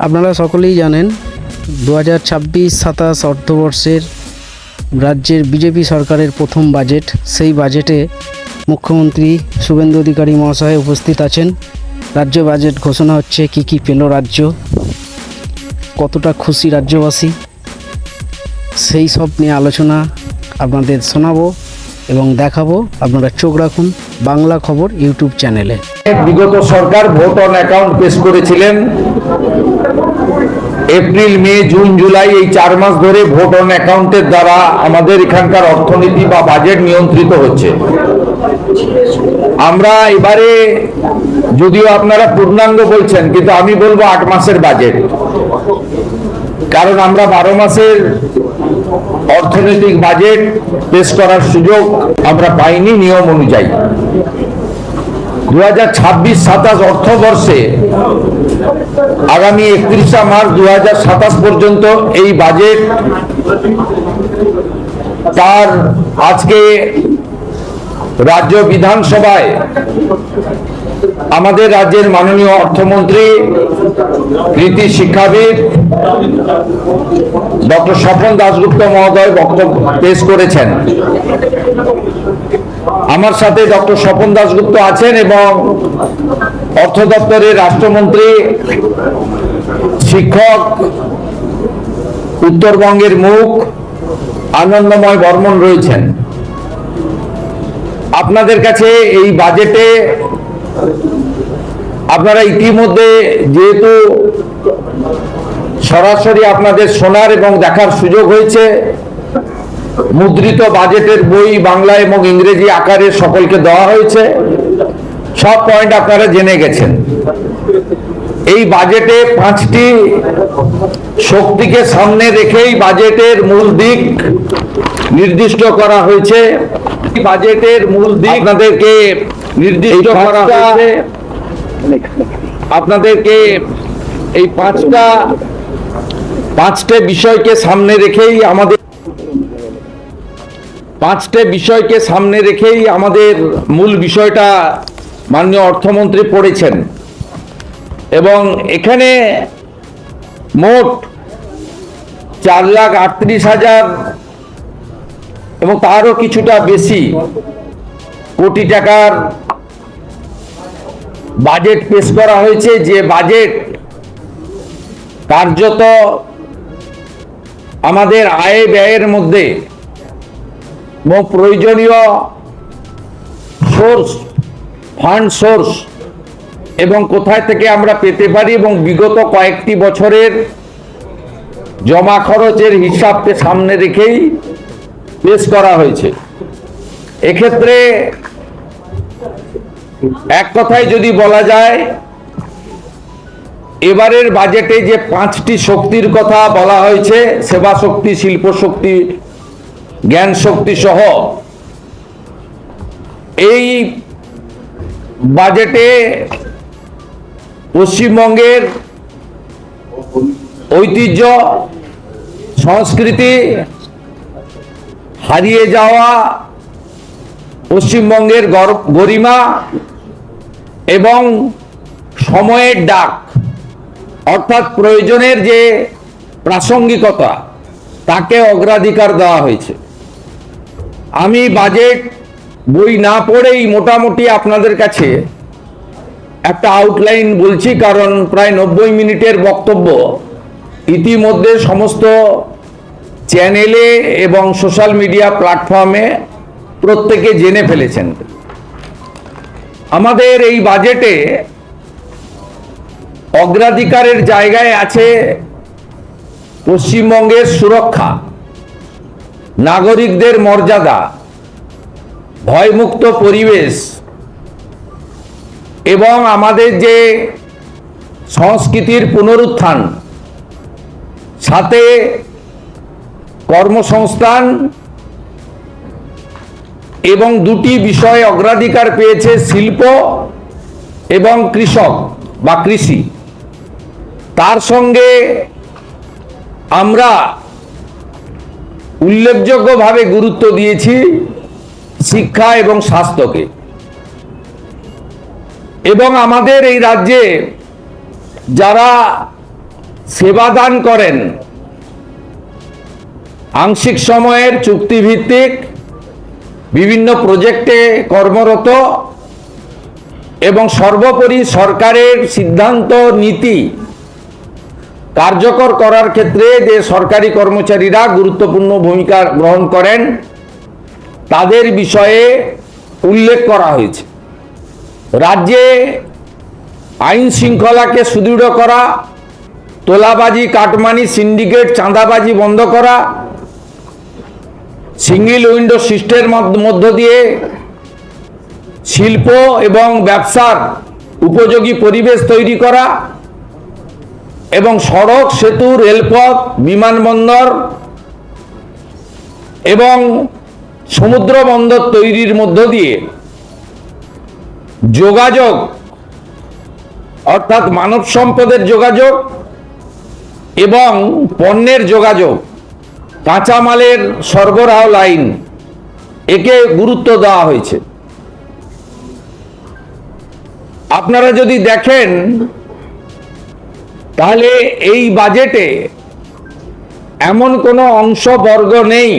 আপনারা সকলেই জানেন 2026-27 অর্থবর্ষের রাজ্যের বিজেপি সরকারের প্রথম বাজেট। সেই বাজেটে মুখ্যমন্ত্রী শুভেন্দু অধিকারী মহাশয় উপস্থিত আছেন। রাজ্য বাজেট ঘোষণা হচ্ছে, কি পেল রাজ্য, কতটা খুশি রাজ্যবাসী, সেই সব নিয়ে আলোচনা আপনাদের শোনাবো এবং দেখাবো। আপনারা চোখ রাখুন বাংলা খবর ইউটিউব চ্যানেলে। বিগত সরকার ভোট অন অ্যাকাউন্ট পেশ করেছিলেন। এপ্রিল, মে, জুন, জুলাই এই 4 মাস ধরে ভোট অন অ্যাকাউন্টের দ্বারা আমাদের এখানকার অর্থনীতি বা বাজেট নিয়ন্ত্রিত হচ্ছে। আমরা এবারে, যদিও আপনারা পূর্ণাঙ্গ বলছেন, কিন্তু আমি বলবো 8 মাসের বাজেট, কারণ আমরা 12 মাসের অর্থনৈতিক বাজেট পেশ করার সুযোগ আমরা পাইনি নিয়ম অনুযায়ী। 2026-27 অর্থবর্ষে আগামী 31 মার্চ 2027 পর্যন্ত এই বাজেট তার আজকে রাজ্য বিধানসভায় আমাদের রাজ্যের মাননীয় অর্থমন্ত্রী, কৃতি শিক্ষাবিদ ডক্টর স্বপন দাশগুপ্ত মহোদয় বক্তব্য পেশ করেছেন। আমার সাথে ডক্টর স্বপন দাশগুপ্ত আছেন এবং অর্থ দপ্তরের রাষ্ট্রমন্ত্রী, শিক্ষক, উত্তরবঙ্গের মুখ আনন্দময় বর্মন রয়েছেন। আপনাদের কাছে এই বাজেটে আপনারা ইতিমধ্যে, যেহেতু সরাসরি আপনাদের শোনার এবং দেখার সুযোগ হয়েছে, মুদ্রিত বাজেটের বই বাংলা এবং ইংরেজি আকারে সকলকে দেওয়া হয়েছে। সব পয়েন্ট আপনারা জেনে গেছেন। এই বাজেটে 5টি শক্তিকে সামনে রেখেই বাজেটের মূল দিক নির্দিষ্ট করা হয়েছে। বাজেটের মূল দিক আপনাদেরকে নির্দিষ্ট করা হয়েছে। আপনাদেরকে এই 5টে বিষয়কে সামনে রেখেই আমাদের মূল বিষয়টা মাননীয় অর্থমন্ত্রী পড়েছেন। এবং এখানে মোট 4,38,000 এবং তারও কিছুটা বেশি কোটি টাকার বাজেট পেশ করা হয়েছে, যে বাজেট কার্যত আমাদের আয় ব্যয়ের মধ্যে প্রয়োজনীয় ফান্ড সোর্স এবং কোথায় থেকে আমরা পেতে পারি এবং বিগত কয়েকটি বছরের জমা খরচের হিসাবকে সামনে রেখেই পেশ করা হয়েছে। এক্ষেত্রে এক কথায় যদি বলা যায়, এবারের বাজেটে যে 5টি শক্তির কথা বলা হয়েছে, সেবা শক্তি, শিল্প শক্তি, জ্ঞান শক্তি সহ, এই বাজেটে পশ্চিমবঙ্গের ঐতিহ্য, সংস্কৃতি, হারিয়ে যাওয়া পশ্চিমবঙ্গের গরিমা এবং সময়ের ডাক, অর্থাৎ প্রয়োজনের যে প্রাসঙ্গিকতা, তাকে অগ্রাধিকার দেওয়া হয়েছে। আমি বাজেট বই না পড়েই মোটামুটি আপনাদের কাছে একটা আউটলাইন বলছি, কারণ প্রায় 90 মিনিটের বক্তব্য ইতিমধ্যে সমস্ত চ্যানেলে এবং সোশ্যাল মিডিয়া প্ল্যাটফর্মে প্রত্যেকে জেনে ফেলেছেন। আমাদের এই বাজেটে অগ্রাধিকারের জায়গায় আছে পশ্চিমবঙ্গের সুরক্ষা, নাগরিকদের মর্যাদা, ভয়মুক্ত পরিবেশ এবং আমাদের যে সংস্কৃতির পুনরুত্থান, সাথে কর্মসংস্থান, এবং 2টি বিষয় অগ্রাধিকার পেয়েছে, শিল্প এবং কৃষক বা কৃষি। তার সঙ্গে আমরা উল্লেখযোগ্যভাবে গুরুত্ব দিয়েছি শিক্ষা এবং স্বাস্থ্যকে। এবং আমাদের এই রাজ্যে যারা সেবা দান করেন, আংশিক সময়ের চুক্তিভিত্তিক বিভিন্ন প্রজেক্টে কর্মরত এবং সর্বোপরি সরকারের সিদ্ধান্ত নীতি কার্যকর করার ক্ষেত্রে যে সরকারি কর্মচারীরা গুরুত্বপূর্ণ ভূমিকা গ্রহণ করেন তাদের বিষয়ে উল্লেখ করা হয়েছে। রাজ্যে আইন শৃঙ্খলাকে সুদৃঢ় করা, তোলাবাজি, কাটমানি, সিন্ডিকেট, চাঁদাবাজি বন্ধ করা, সিঙ্গেল উইন্ডো সিস্টেমের মধ্য দিয়ে শিল্প এবং ব্যবসার উপযোগী পরিবেশ তৈরি করা এবং সড়ক, সেতু, রেলপথ, বিমানবন্দর এবং সমুদ্র বন্দর তৈরির মধ্য দিয়ে যোগাযোগ অর্থাৎ মানব সম্পদের যোগাযোগ এবং পণ্যের যোগাযোগ, কাঁচামালের সরবরাহ লাইন, একে গুরুত্ব দেওয়া হয়েছে। আপনারা যদি দেখেন তাহলে এই বাজেটে এমন কোনো অংশবর্গ নেই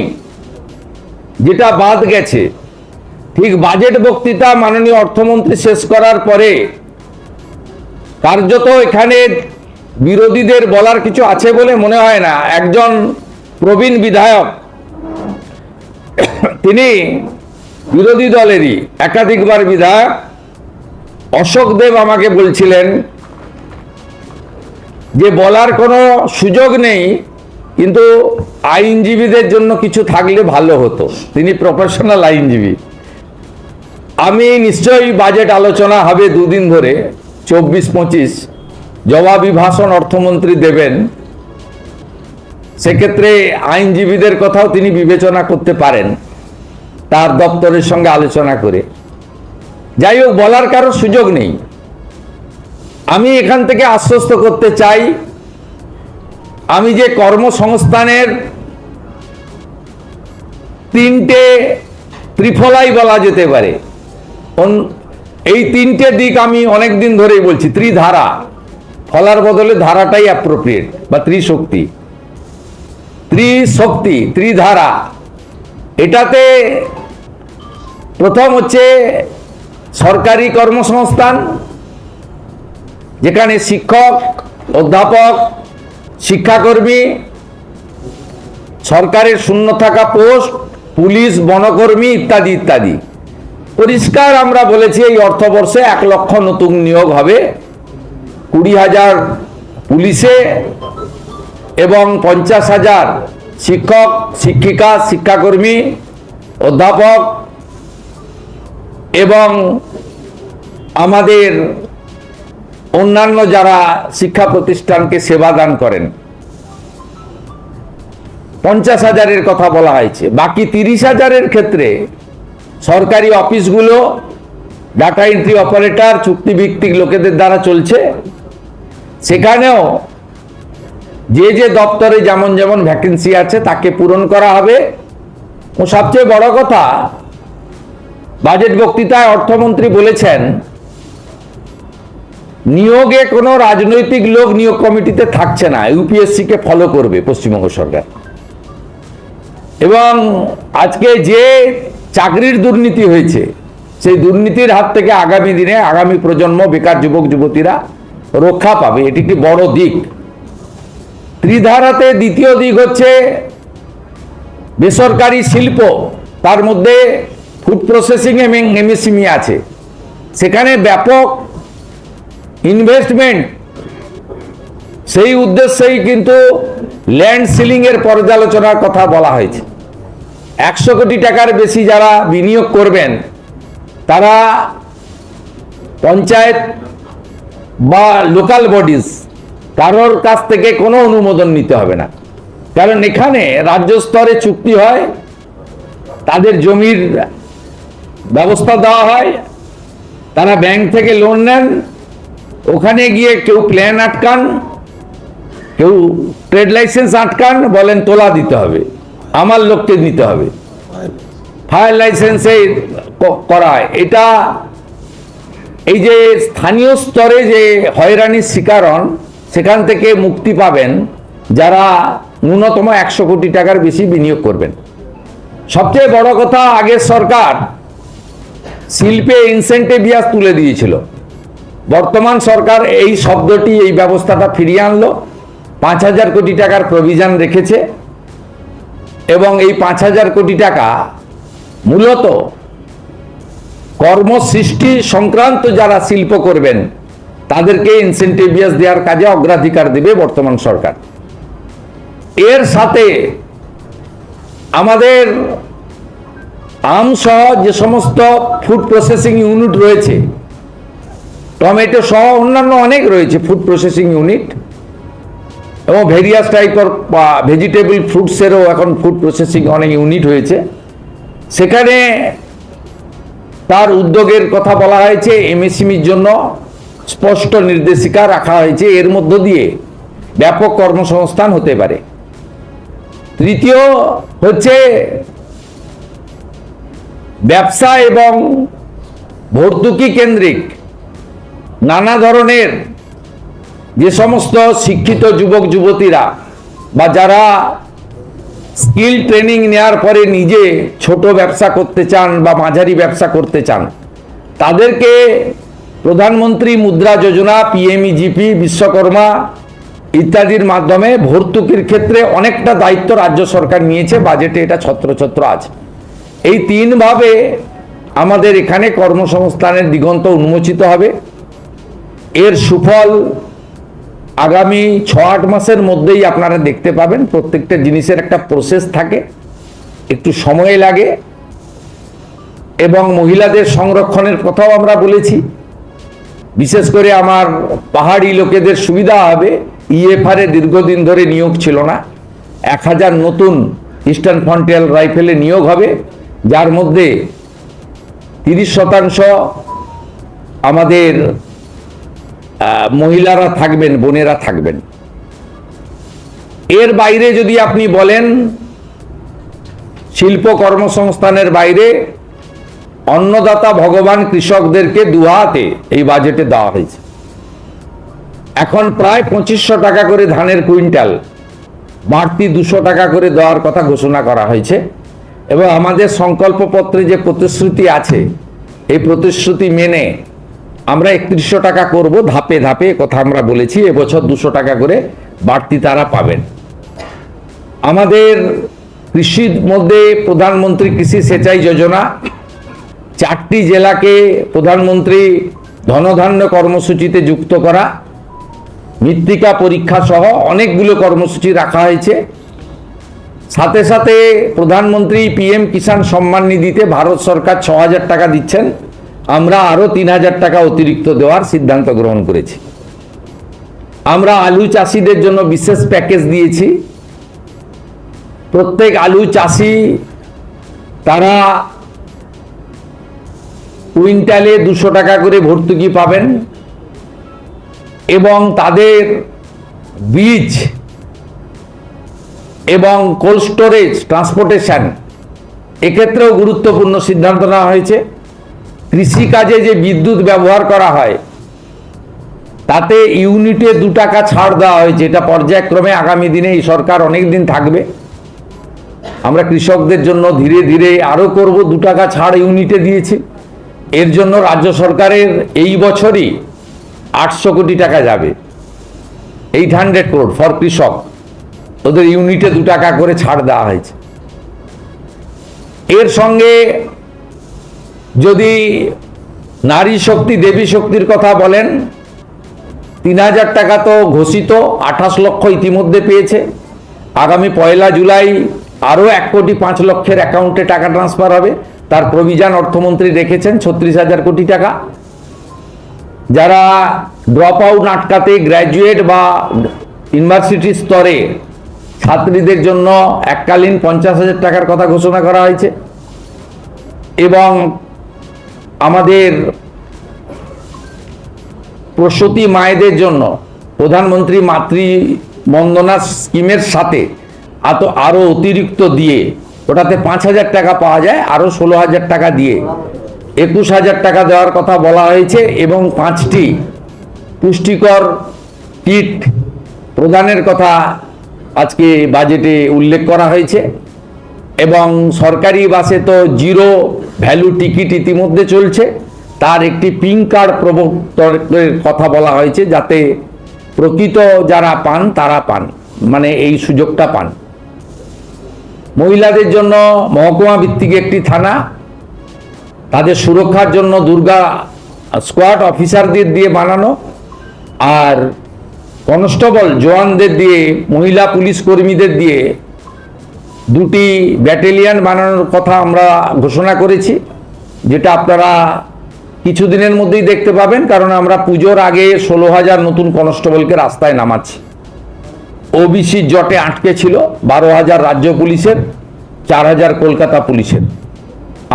যেটা বাদ গেছে। ঠিক বাজেট বক্তৃতা মাননীয় অর্থমন্ত্রী শেষ করার পরে কার্যত এখানে বিরোধীদের বলার কিছু আছে বলে মনে হয় না। একজন প্রবীণ বিধায়ক, তিনি বিরোধী দলেরই একাধিকবার বিধায়ক অশোক দেব আমাকে বলছিলেন যে বলার কোনো সুযোগ নেই, কিন্তু আইনজীবীদের জন্য কিছু থাকলে ভালো হতো। তিনি প্রফেশনাল আইনজীবী। আমি নিশ্চয়ই বাজেট আলোচনা হবে দুদিন ধরে, 24-25 জবাবি ভাষণ অর্থমন্ত্রী দেবেন, সেক্ষেত্রে আইনজীবীদের কথাও তিনি বিবেচনা করতে পারেন তার দপ্তরের সঙ্গে আলোচনা করে। যাই হোক, বলার কারো সুযোগ নেই। আমি এখান থেকে আশ্বস্ত করতে চাই, আমি যে কর্মসংস্থানের তিনটে ত্রিফলাই বলা যেতে পারে, এই তিনটে দিক আমি অনেক দিন ধরেই বলছি। ত্রিধারা, ফলার বদলে ধারাটাই অ্যাপ্রোপ্রিয়েট, বা ত্রিশক্তি, ত্রিধারা। এটাতে প্রথম হচ্ছে সরকারি কর্মসংস্থান, যেখানে শিক্ষক, অধ্যাপক, শিক্ষাকর্মী, সরকারের শূন্য থাকা পোস্ট, পুলিশ, বনকর্মী ইত্যাদি ইত্যাদি। পরিষ্কার আমরা বলেছি এই অর্থবর্ষে 1 লক্ষ নতুন নিয়োগ হবে, 20,000 পুলিশে এবং 50,000 শিক্ষক, শিক্ষিকা, শিক্ষাকর্মী, অধ্যাপক এবং আমাদের অন্যান্য যারা শিক্ষা প্রতিষ্ঠানকে সেবা দান করেন, 50,000-এর কথা বলা হয়েছে। বাকি 30,000-এর ক্ষেত্রে সরকারি অফিসগুলো ডাটা এন্ট্রি অপারেটর, চুক্তিভিত্তিক লোকেদের দ্বারা চলছে। সেখানেও যে যে দপ্তরে যেমন যেমন ভ্যাকেন্সি আছে তাকে পূরণ করা হবে। ও সবচেয়ে বড় কথা, বাজেট বক্তৃতায় অর্থমন্ত্রী বলেছেন নিয়োগে কোনো রাজনৈতিক লোক নিয়োগ কমিটিতে থাকছে না, ইউপিএসসি-কে ফলো করবে পশ্চিমবঙ্গ সরকার। এবং আজকে যে চাকরির দুর্নীতি হয়েছে, সেই দুর্নীতির হাত থেকে আগামী দিনে আগামী প্রজন্ম, বেকার যুবক যুবতীরা রক্ষা পাবে। এটি একটি বড় দিক। ত্রিধারাতে দ্বিতীয় দিক হচ্ছে বেসরকারি শিল্প, তার মধ্যে ফুড প্রসেসিং এবং এমএসএমই আছে। সেখানে ব্যাপক ইনভেস্টমেন্ট, সেই উদ্দেশ্যেই কিন্তু ল্যান্ড সিলিং এর পর্যালোচনার কথা বলা হয়েছে। 100 কোটি টাকার বেশি যারা বিনিয়োগ করবেন তারা পঞ্চায়েত বা লোকাল বডিজ, কারোর কাছ থেকে কোনো অনুমোদন নিতে হবে না। কারণ এখানে রাজ্য স্তরে চুক্তি হয়, তাদের জমির ব্যবস্থা দেওয়া হয়, তারা ব্যাংক থেকে লোন নেন, ওখানে গিয়ে কেউ প্ল্যান আটকান, কেউ ট্রেড লাইসেন্স আটকান, বলেন তোলা দিতে হবে, আমার লোককে নিতে হবে, ফায়ার লাইসেন্সে করা হয়। এটা এই যে স্থানীয় স্তরে যে হয়রানির শিকার হন, সেখান থেকে মুক্তি পাবেন যারা ন্যূনতম 100 কোটি টাকার বেশি বিনিয়োগ করবেন। সবচেয়ে বড় কথা, আগের সরকার শিল্পে ইনসেন্টিভিয়াস তুলে দিয়েছিল। বর্তমান সরকার এই শব্দটি, এই ব্যবস্থাটা ফিরিয়ে আনলো, 5,000 কোটি টাকার প্রভিশন রেখেছে এবং এই 5,000 কোটি টাকা মূলত কর্মসৃষ্টি সংক্রান্ত যারা শিল্প করবেন তাদেরকে ইনসেন্টিভিয়াস দেওয়ার কাজে অগ্রাধিকার দেবে বর্তমান সরকার। এর সাথে আমাদের আমসহ যে সমস্ত ফুড প্রসেসিং ইউনিট রয়েছে, টমেটো সহ অন্যান্য অনেক রয়েছে ফুড প্রসেসিং ইউনিট, এবং ভেরিয়াস টাইপের ভেজিটেবল ফ্রুটসেরও এখন ফুড প্রসেসিং অনেক ইউনিট হয়েছে। সেখানে তার উদ্যোগের কথা বলা হয়েছে, এমএসএমইর জন্য স্পষ্ট নির্দেশিকা রাখা হয়েছে, এর মধ্য দিয়ে ব্যাপক কর্মসংস্থান হতে পারে। তৃতীয় হচ্ছে ব্যবসা এবং ভর্তুকি কেন্দ্রিক নানা ধরনের যে সমস্ত শিক্ষিত যুবক যুবতীরা বা যারা স্কিল ট্রেনিং নেওয়ার পরে নিজে ছোট ব্যবসা করতে চান বা মাঝারি ব্যবসা করতে চান, তাদেরকে প্রধানমন্ত্রী মুদ্রা যোজনা, পিএমইজিপি, বিশ্বকর্মা ইত্যাদির মাধ্যমে ভর্তুকির ক্ষেত্রে অনেকটা দায়িত্ব রাজ্য সরকার নিয়েছে, বাজেটে এটা ছত্রছত্র আছে। এই তিনভাবে আমাদের এখানে কর্মসংস্থানের দিগন্ত উন্মোচিত হবে। এর সুফল আগামী 6-8 মাসের মধ্যেই আপনারা দেখতে পাবেন। প্রত্যেকটা জিনিসের একটা প্রসেস থাকে, একটু সময় লাগে, এবং মহিলাদের সংরক্ষণের কথাও আমরা বলেছি। বিশেষ করে আমার পাহাড়ি লোকেদের সুবিধা হবে, ইএফআর এ দীর্ঘদিন ধরে নিয়োগ ছিল না, 1000 নতুন ইস্টার্ন ফ্রন্টিয়ার রাইফেলে নিয়োগ হবে, যার মধ্যে 30% আমাদের মহিলারা থাকবেন, বোনেরা থাকবেন। এর বাইরে যদি আপনি বলেন শিল্প কর্মসংস্থানের বাইরে, অন্নদাতা ভগবান কৃষকদেরকে দুহাতে এই বাজেটে দেওয়া হয়েছে। এখন প্রায় 2500 টাকা করে ধানের কুইন্টাল, বাড়তি 200 টাকা করে দেওয়ার কথা ঘোষণা করা হয়েছে। এবং আমাদের সংকল্পপত্রে যে প্রতিশ্রুতি আছে, এই প্রতিশ্রুতি মেনে আমরা 3100 টাকা করব ধাপে ধাপে, কথা আমরা বলেছি। এবছর 200 টাকা করে বাড়তি তারা পাবেন। আমাদের কৃষির মধ্যে প্রধানমন্ত্রী কৃষি সেচাই যোজনা, 4টি জেলাকে প্রধানমন্ত্রী ধনধান্য কর্মসূচিতে যুক্ত করা, মৃত্তিকা পরীক্ষা সহ অনেকগুলো কর্মসূচি রাখা হয়েছে। সাথে সাথে প্রধানমন্ত্রী পিএম কিষাণ সম্মান নিধিতে ভারত সরকার 6000 টাকা দিচ্ছেন, আমরা আরো 3000 টাকা অতিরিক্ত দেওয়ার সিদ্ধান্ত গ্রহণ করেছি। আমরা আলু চাষিদের জন্য বিশেষ প্যাকেজ দিয়েছি। প্রত্যেক আলু চাষি তারা কুইন্টালে 200 টাকা করে ভর্তুকি পাবেন, এবং তাদের বীজ এবং কোল্ড স্টোরেজ, ট্রান্সপোর্টেশন, এক্ষেত্রেও গুরুত্বপূর্ণ সিদ্ধান্ত নেওয়া হয়েছে। কৃষিকাজে যে বিদ্যুৎ ব্যবহার করা হয় তাতে ইউনিটে 2 টাকা ছাড় দেওয়া হয়েছে। এটা পর্যায়ক্রমে আগামী দিনে এই সরকার অনেক দিন থাকবে। আমরা কৃষকদের জন্য ধীরে ধীরে আরো করব, 2 টাকা ছাড় ইউনিটে দিয়েছি। এর জন্য রাজ্য সরকারের এই বছরই 800 কোটি টাকা যাবে, 800 crore ফর কৃষক, ওদের ইউনিটে 2 টাকা করে ছাড় দেওয়া হয়েছে। এর সঙ্গে যদি নারী শক্তি, দেবী শক্তির কথা বলেন, 3000 টাকা তো ঘোষিত, 28 লক্ষ ইতিমধ্যে পেয়েছে। আগামী 1 জুলাই আরো 1,05,00,000 অ্যাকাউন্টে টাকা ট্রান্সফার হবে। তার প্রভিশন অর্থমন্ত্রী রেখেছেন 36,000 কোটি টাকা। যারা ড্রপ আউট আটকাতে গ্র্যাজুয়েট বা ইউনিভার্সিটি স্তরে ছাত্রীদের জন্য এককালীন 50,000 টাকার কথা ঘোষণা করা হয়েছে। এবং আমাদের প্রসূতি মায়েদের জন্য প্রধানমন্ত্রী মাতৃ বন্দনা স্কিমের সাথে আরো অতিরিক্ত দিয়ে, ওটাতে 5,000 টাকা পাওয়া যায়, আরো 16,000 টাকা দিয়ে 21,000 টাকা দেওয়ার কথা বলা হয়েছে। এবং 5টি পুষ্টিকর কিট প্রদানের কথা আজকে বাজেটে উল্লেখ করা হয়েছে এবং সরকারি বাসে তো জিরো ভ্যালু টিকিট ইতিমধ্যে চলছে, তার একটি পিঙ্ক কার্ড প্রবর্তনের কথা বলা হয়েছে যাতে প্রকৃত যারা পান তারা পান, মানে এই সুযোগটা পান। মহিলাদের জন্য মহকুমা ভিত্তিক একটি থানা, তাদের সুরক্ষার জন্য দুর্গা স্কোয়াড অফিসারদের দিয়ে বানানো, আর কনস্টেবল জওয়ানদের দিয়ে, মহিলা পুলিশ কর্মীদের দিয়ে দুটি ব্যাটালিয়ন বানানোর কথা আমরা ঘোষণা করেছি, যেটা আপনারা কিছুদিনের মধ্যেই দেখতে পাবেন, কারণ আমরা পুজোর আগে 16,000 নতুন কনস্টেবলকে রাস্তায় নামাচ্ছি। ওবিসি জটে আটকে ছিল 12,000 রাজ্য পুলিশের, 4,000 কলকাতা পুলিশের।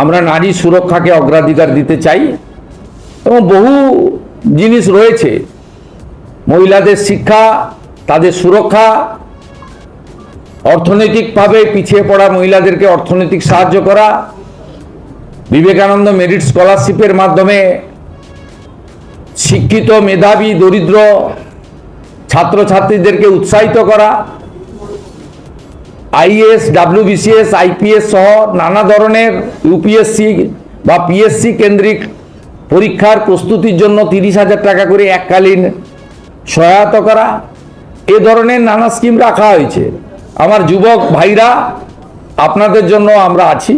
আমরা নারী সুরক্ষাকে অগ্রাধিকার দিতে চাই এবং বহু জিনিস রয়েছে, মহিলাদের শিক্ষা, তাদের সুরক্ষা, অর্থনৈতিকভাবে পিছিয়ে পড়া মহিলাদেরকে অর্থনৈতিক সাহায্য করা, বিবেকানন্দ মেরিট স্কলারশিপের মাধ্যমে শিক্ষিত মেধাবী দরিদ্র ছাত্রছাত্রীদেরকে উৎসাহিত করা, আইএএস, ডাব্লিউবিসিএস, আইপিএস সহ নানা ধরনের ইউপিএসসি বা পিএসসি কেন্দ্রিক পরীক্ষার প্রস্তুতির জন্য 30,000 টাকা করে এককালীন সহায়তা করা, এ ধরনের নানা স্কিম রাখা হয়েছে। আমার যুবক ভাইরা, আপনাদের জন্য আমরা আছি।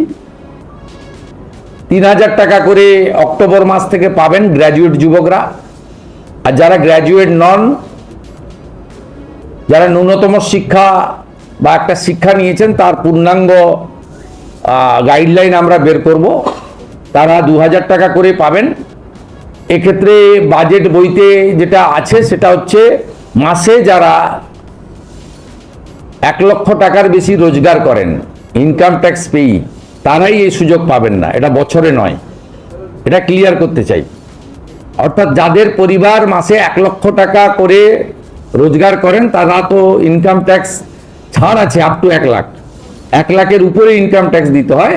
3,000 টাকা করে অক্টোবর মাস থেকে পাবেন গ্র্যাজুয়েট যুবকরা, আর যারা গ্র্যাজুয়েট নন, যারা ন্যূনতম শিক্ষা বা একটা শিক্ষা নিয়েছেন তার পূর্ণাঙ্গ গাইডলাইন আমরা বের করব, তারা 2,000 টাকা করে পাবেন। এক্ষেত্রে বাজেট বইতে যেটা আছে সেটা হচ্ছে মাসে যারা 1 লক্ষ টাকার বেশি রোজগার করেন, ইনকাম ট্যাক্স পেই, তারাই এই সুযোগ পাবেন না, এটা বছরে নয়, এটা ক্লিয়ার করতে চাই। অর্থাৎ যাদের পরিবার মাসে 1 লক্ষ টাকা করে রোজগার করেন তারা তো ইনকাম ট্যাক্স ছাড় আছে আপ টু 1 লাখ, 1 লাখের উপরে ইনকাম ট্যাক্স দিতে হয়।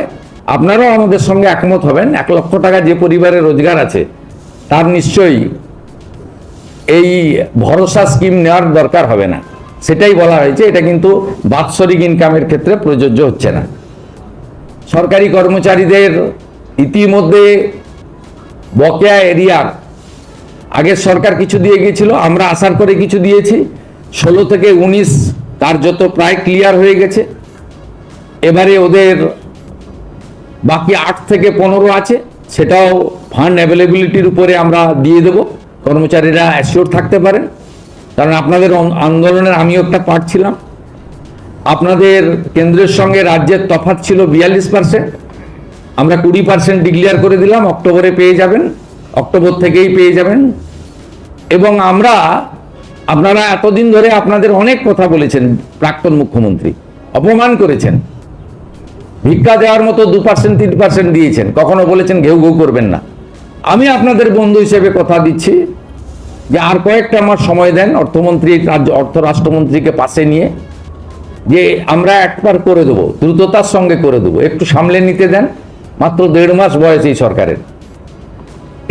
আপনারাও আমাদের সঙ্গে একমত হবেন, 1 লক্ষ টাকা যে পরিবারের রোজগার আছে তার নিশ্চয়ই এই ভরসা স্কিম নেওয়ার দরকার হবে না, সেটাই বলা হয়েছে। এটা কিন্তু বাৎসরিক ইনকামের ক্ষেত্রে প্রযোজ্য হচ্ছে না। সরকারি কর্মচারীদের ইতিমধ্যে বকেয়া এরিয়ার আগের সরকার কিছু দিয়ে গিয়েছিল, আমরা আসার করে কিছু দিয়েছি, 16 থেকে 19 কার্যত প্রায় ক্লিয়ার হয়ে গেছে। এবারে ওদের বাকি 8 থেকে 15 আছে, সেটাও ফান্ড অ্যাভেলেবিলিটির উপরে আমরা দিয়ে দেব, কর্মচারীরা অ্যাসিওর থাকতে পারেন। কারণ আপনাদের আন্দোলনের আমিও একটা পার্ট ছিলাম। আপনাদের কেন্দ্রের সঙ্গে রাজ্যের তফাৎ ছিল 42%, আমরা 20% ডিক্লেয়ার করে দিলাম, অক্টোবরে পেয়ে যাবেন, অক্টোবর থেকেই পেয়ে যাবেন। এবং আপনারা এতদিন ধরে আপনাদের অনেক কথা বলেছেন, প্রাক্তন মুখ্যমন্ত্রী অপমান করেছেন, ভিক্ষা দেওয়ার মতো 2% 3% দিয়েছেন, কখনো বলেছেন ঘেউ ঘেউ করবেন না। আমি আপনাদের বন্ধু হিসেবে কথা দিচ্ছি যে আর কয়েকটা মাস সময় দেন, অর্থমন্ত্রী, অর্থ রাষ্ট্রমন্ত্রীকে পাশে নিয়ে, যে আমরা একবার করে দেবো, দ্রুততার সঙ্গে করে দেবো, একটু সামলে নিতে দেন। মাত্র 1.5 মাস বয়স এই সরকারের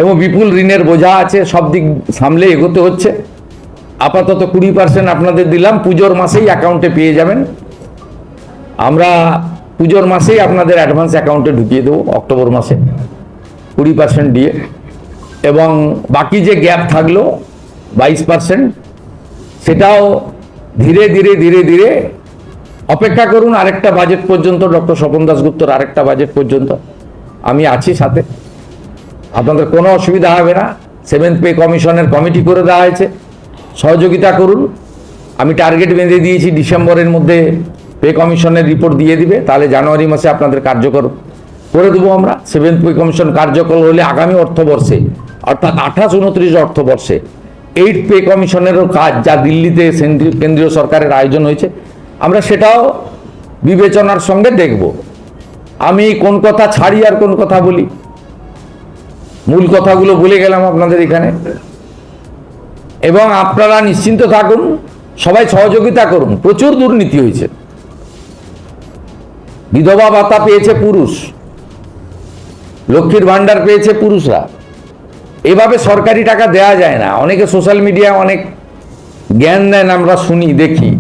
এবং বিপুল ঋণের বোঝা আছে, সব দিক সামলে এগোতে হচ্ছে। আপাতত 20% আপনাদের দিলাম, পুজোর মাসেই অ্যাকাউন্টে পেয়ে যাবেন। আমরা পুজোর মাসেই আপনাদের অ্যাডভান্স অ্যাকাউন্টে ঢুকিয়ে দেবো, অক্টোবর মাসে 20% দিয়ে। এবং বাকি যে গ্যাপ থাকলো 22%, সেটাও ধীরে ধীরে ধীরে ধীরে অপেক্ষা করুন আরেকটা বাজেট পর্যন্ত, ডক্টর স্বপন দাশগুপ্তর আরেকটা বাজেট পর্যন্ত আমি আছি সাথে, আপনাদের কোনো অসুবিধা হবে না। 7th পে কমিশনের কমিটি করে দেওয়া হয়েছে, সহযোগিতা করুন। আমি টার্গেট বেঁধে দিয়েছি, ডিসেম্বরের মধ্যে পে কমিশনের রিপোর্ট দিয়ে দিবে, তাহলে জানুয়ারি মাসে আপনাদের কার্যকর করে দেবো আমরা। 7th পে কমিশন কার্যকর হলে আগামী অর্থবর্ষে, অর্থাৎ 28-29 অর্থবর্ষে 8th পে কমিশনেরও কাজ, যা দিল্লিতে কেন্দ্রীয় সরকারের আয়োজন হয়েছে, আমরা সেটাও বিবেচনার সঙ্গে দেখব। আমি কোন কথা ছাড়ি আর কোন কথা বলি, মূল কথাগুলো বলে গেলাম আপনাদের এখানে। এবং আপনারা নিশ্চিন্ত থাকুন, সবাই সহযোগিতা করুন। প্রচুর দুর্নীতি হয়েছে, বিধবা ভাতা পেয়েছে পুরুষ, লক্ষ্মীর ভান্ডার পেয়েছে পুরুষরা। এভাবে সরকারি টাকা দেয়া যায় না। অনেকে সোশ্যাল মিডিয়ায় অনেক জ্ঞান দেন, আমরা শুনি দেখি,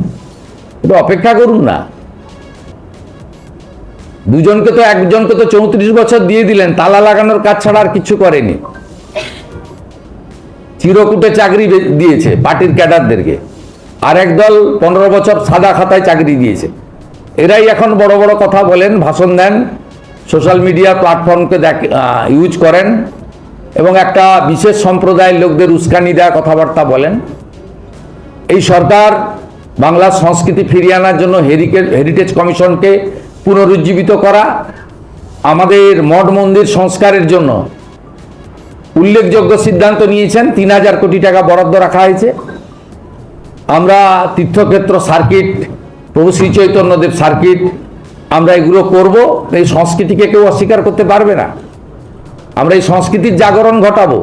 একটু অপেক্ষা করুন না। দুজনকে তো, একজনকে তো 34 বছর দিয়ে দিলেন, তালা লাগানোর কাজ ছাড়া আর কিছু করেনি। চিরকুটে চাকরি দিয়েছে পার্টির ক্যাডারদেরকে, আর একদল 15 বছর সাদা খাতায় চাকরি দিয়েছে। এরাই এখন বড় বড় কথা বলেন, ভাষণ দেন, সোশ্যাল মিডিয়া প্ল্যাটফর্মকে ইউজ করেন এবং একটা বিশেষ সম্প্রদায়ের লোকদের উস্কানি দেওয়া কথাবার্তা বলেন। এই সরকার বাংলার সংস্কৃতি ফিরিয়ে আনার জন্য হেরিটেজ কমিশনকে পুনরুজ্জীবিত করা, আমাদের মঠ মন্দির সংস্কারের জন্য উল্লেখযোগ্য সিদ্ধান্ত নিয়েছেন। 3000 কোটি টাকা বরাদ্দ রাখা হয়েছে। আমরা তীর্থক্ষেত্র সার্কিট, প্রভু শ্রী চৈতন্যদেব সার্কিট, আমরা এগুলো করব। এই সংস্কৃতিকে কেউ অস্বীকার করতে পারবে না। আমরা এই সংস্কৃতির জাগরণ ঘটাবো,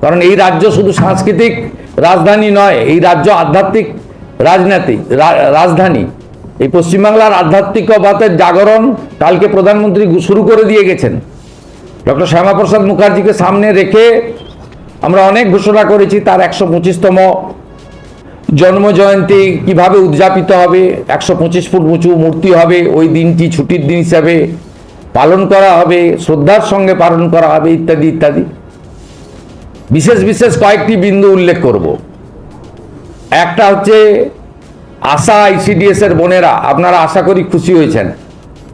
কারণ এই রাজ্য শুধু সাংস্কৃতিক রাজধানী নয়, এই রাজ্য আধ্যাত্মিক রাজধানী। এই পশ্চিমবাংলার আধ্যাত্মিকতার জাগরণ কালকে প্রধানমন্ত্রী শুরু করে দিয়ে গেছেন। ডক্টর শ্যামাপ্রসাদ মুখার্জিকে সামনে রেখে আমরা অনেক ঘোষণা করেছি। তার 125তম জন্মজয়ন্তী কিভাবে উদযাপিত হবে, 125 ফুট উঁচু মূর্তি হবে, ওই দিনটি ছুটির দিন হিসাবে পালন করা হবে, শ্রদ্ধার সঙ্গে পালন করা হবে, ইত্যাদি ইত্যাদি। বিশেষ বিশেষ কয়েকটি বিন্দু উল্লেখ করব। একটা হচ্ছে আশা আইসিডিএস এর বোনেরা, আপনারা আশা করি খুশি হয়েছেন,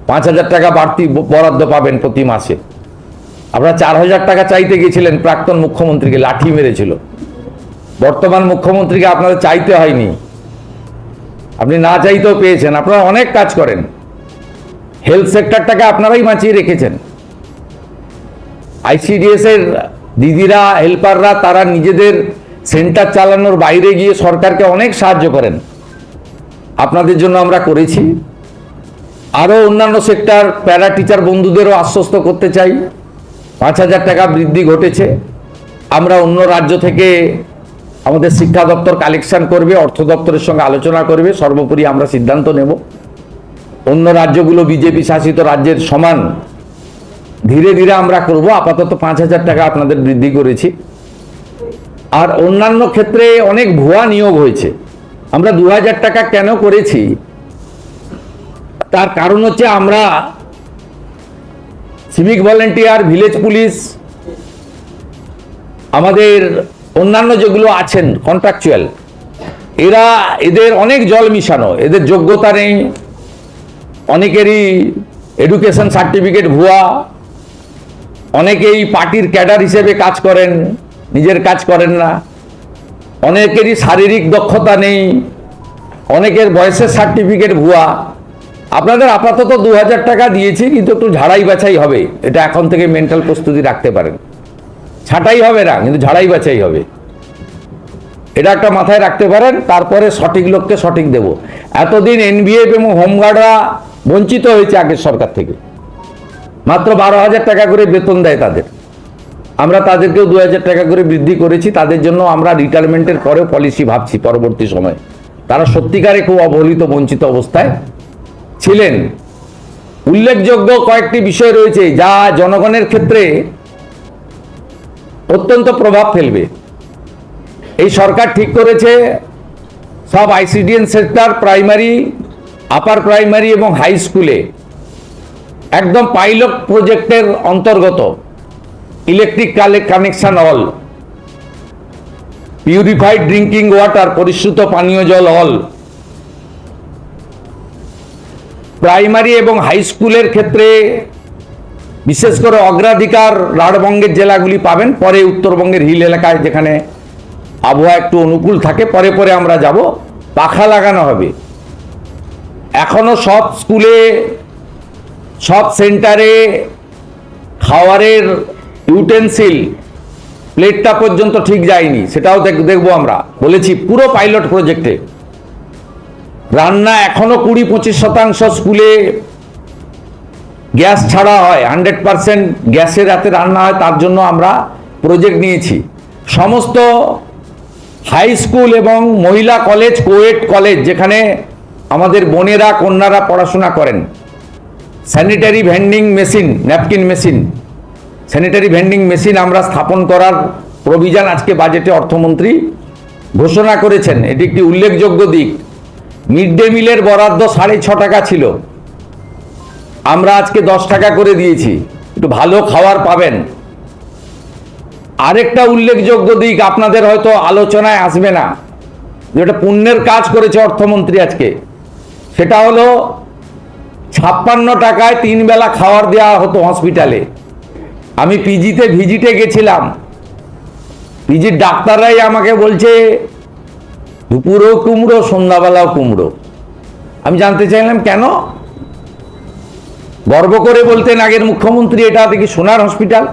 5000 টাকা বাড়তি বরাদ্দ পাবেন প্রতি মাসে। আপনারা 4000 টাকা চাইতে গিয়েছিলেন, প্রাক্তন মুখ্যমন্ত্রীকে লাঠি মেরেছিল। বর্তমান মুখ্যমন্ত্রীকে আপনাদের চাইতে হয়নি, আপনি না চাইতেও পেয়েছেন। আপনারা অনেক কাজ করেন, হেলথ সেক্টরটাকে আপনারাই বাঁচিয়ে রেখেছেন। আইসিডিএস এর দিদিরা, হেল্পাররা, তারা নিজেদের সেন্টার চালানোর বাইরে গিয়ে সরকারকে অনেক সাহায্য করেন, আপনাদের জন্য আমরা করেছি। আরও অন্যান্য সেক্টর, প্যারা টিচার বন্ধুদেরও আশ্বস্ত করতে চাই, 5000 টাকা বৃদ্ধি ঘটেছে। আমরা অন্য রাজ্য থেকে আমাদের শিক্ষা দপ্তর কালেকশন করবে, অর্থ দপ্তরের সঙ্গে আলোচনা করবে, সর্বোপরি আমরা সিদ্ধান্ত নেব। অন্য রাজ্যগুলো বিজেপি শাসিত রাজ্যের সমান ধীরে ধীরে আমরা করব। আপাতত 5000 টাকা আপনাদের বৃদ্ধি করেছি। আর অন্যান্য ক্ষেত্রে অনেক ভুয়া নিয়োগ হয়েছে। আমরা 2000 টাকা কেন করেছি, তার কারণ হচ্ছে আমরা সিভিক ভলেন্টিয়ার, ভিলেজ পুলিশ, আমাদের অন্যান্য যেগুলো আছেন কন্ট্রাকচুয়াল, এদের অনেক জল মিশানো, এদের যোগ্যতা নেই, অনেকেরই এডুকেশন সার্টিফিকেট ভুয়া, অনেকেই পার্টির ক্যাডার হিসেবে কাজ করেন, নিজের কাজ করেন না, অনেকেরই শারীরিক দক্ষতা নেই, অনেকের বয়সের সার্টিফিকেট ভুয়া। আপনাদের আপাতত 2000 টাকা দিয়েছি, কিন্তু একটু ঝাড়াই বাছাই হবে। এটা এখন থেকে মেন্টাল প্রস্তুতি রাখতে পারেন। ছাঁটাই হবে না, কিন্তু ঝাড়াই বাছাই হবে, এটা একটা মাথায় রাখতে পারেন। তারপরে সঠিক লোককে সঠিক দেব। এতদিন এনবিএফ এবং হোমগার্ডরা বঞ্চিত হয়েছে আগের সরকার থেকে, মাত্র 12,000 টাকা করে বেতন দেয় তাদের। আমরা তাদেরকেও 2000 টাকা করে বৃদ্ধি করেছি। তাদের জন্য আমরা রিটায়ারমেন্টের পরেও পলিসি ভাবছি পরবর্তী সময়। তারা সত্যিকারে খুব অবহেলিত, বঞ্চিত অবস্থায় ছিলেন। উল্লেখযোগ্য কয়েকটি বিষয় রয়েছে যা জনগণের ক্ষেত্রে অত্যন্ত প্রভাব ফেলবে। এই সরকার ঠিক করেছে সব ICDS sector, primary, upper primary এবং হাই স্কুলে একদম পাইলট প্রজেক্টের অন্তর্গত electric connection all, purified drinking water, পরিশ্রুত পানীয় জল অল, প্রাইমারি এবং হাই স্কুলের ক্ষেত্রে বিশেষ করে অগ্রাধিকার রাঢ়বঙ্গের জেলাগুলি পাবেন। পরে উত্তরবঙ্গের হিল এলাকায় যেখানে আবহাওয়া একটু অনুকূল থাকে, পরে পরে আমরা যাব। পাখা লাগানো হবে। এখনো সব স্কুলে, সব সেন্টারে খাওয়ারের ইউটেন্সিল, প্লেটটা পর্যন্ত ঠিক যায়নি, সেটাও দেখবো। আমরা বলেছি পুরো পাইলট প্রজেক্টে। রান্না এখনো 20-25% স্কুলে গ্যাস ছাড়া হয়, 100% গ্যাসের হাতে রান্না হয়, তার জন্য আমরা প্রজেক্ট নিয়েছি। সমস্ত হাই স্কুল এবং মহিলা কলেজ, কোয়েট কলেজ, যেখানে আমাদের বোনেরা কন্যারা পড়াশোনা করেন, sanitary vending machine, napkin machine, sanitary vending machine আমরা স্থাপন করার প্রভিশন আজকে বাজেটে অর্থমন্ত্রী ঘোষণা করেছেন, এটি একটি উল্লেখযোগ্য দিক। মিড ডে মিলের বরাদ্দ 6.5 টাকা ছিল, আমরা আজকে 10 টাকা করে দিয়েছি, একটু ভালো খাবার পাবেন। আরেকটা উল্লেখযোগ্য দিক আপনাদের হয়তো আলোচনায় আসবে না, যেটা পুণ্যের কাজ করেছে অর্থমন্ত্রী আজকে, সেটা হলো 56 টাকায় 3 বেলা খাবার দেওয়া হতো হসপিটালে। আমি পিজিতে ভিজিটে গেছিলাম, পিজির ডাক্তাররাই আমাকে বলছে দুপুরেও কুমড়ো, সন্ধ্যাবেলাও কুমড়ো। আমি জানতে চাইলাম কেন? গর্ব করে বলতেন আগের মুখ্যমন্ত্রী, এটা দেখি সোনার হসপিটাল।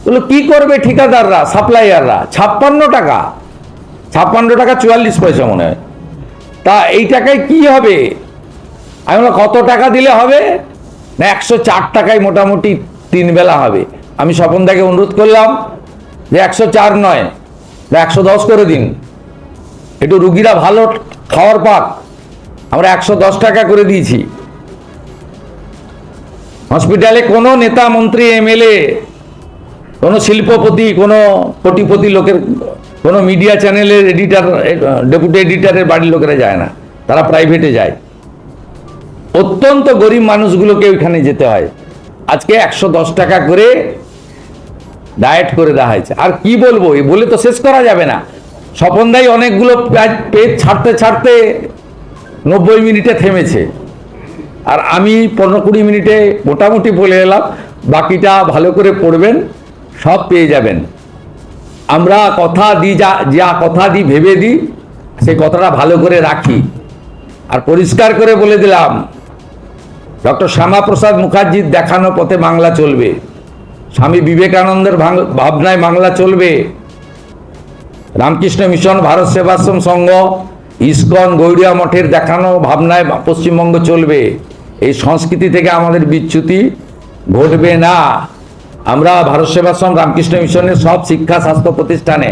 বললো কি করবে ঠিকাদাররা, সাপ্লাইয়াররা? 56 টাকা, 56 টাকা 44 পয়সা মনে হয়। তা এই টাকায় কি হবে? আমি বললাম কত টাকা দিলে হবে? না 104 টাকায় মোটামুটি 3 বেলা হবে। আমি স্বপনদাকে অনুরোধ করলাম যে 104 নয়, 110 করে দিন, একটু রুগীরা ভালো খাওয়ার পাক। আমরা 110 টাকা করে দিয়েছি। হসপিটালে কোনো নেতা, মন্ত্রী, এমএলএ, কোনো শিল্পপতি, কোনো কোটিপতি লোকের, কোনো মিডিয়া চ্যানেলের এডিটর, ডেপুটি এডিটরের বাড়ির লোকেরা যায় না, তারা প্রাইভেটে যায়। অত্যন্ত গরিব মানুষগুলোকে ওইখানে যেতে হয়। আজকে 110 টাকা করে ডায়েট করে দেওয়া হয়েছে। আর কি বলবো, এই বলে তো শেষ করা যাবে না। স্বপনদাই অনেকগুলো পেজ ছাড়তে ছাড়তে 90 মিনিটে থেমেছে, আর আমি 15-20 মিনিটে মোটামুটি বলে এলাম। বাকিটা ভালো করে পড়বেন, সব পেয়ে যাবেন। আমরা কথা দিই, যা কথা দিই, ভেবে দিই, সেই কথাটা ভালো করে রাখি। আর পরিষ্কার করে বলে দিলাম, ডক্টর শ্যামাপ্রসাদ মুখার্জির দেখানো পথে বাংলা চলবে, স্বামী বিবেকানন্দের ভাবনায় বাংলা চলবে, রামকৃষ্ণ মিশন, ভারত সেবাশ্রম সংঘ, ইসকন, গৌড়িয়া মঠের দেখানো ভাবনায় পশ্চিমবঙ্গ চলবে। এই সংস্কৃতি থেকে আমাদের বিচ্যুতি ঘটবে না। আমরা ভারত সেবাশ্রম, রামকৃষ্ণ মিশনের সব শিক্ষা স্বাস্থ্য প্রতিষ্ঠানে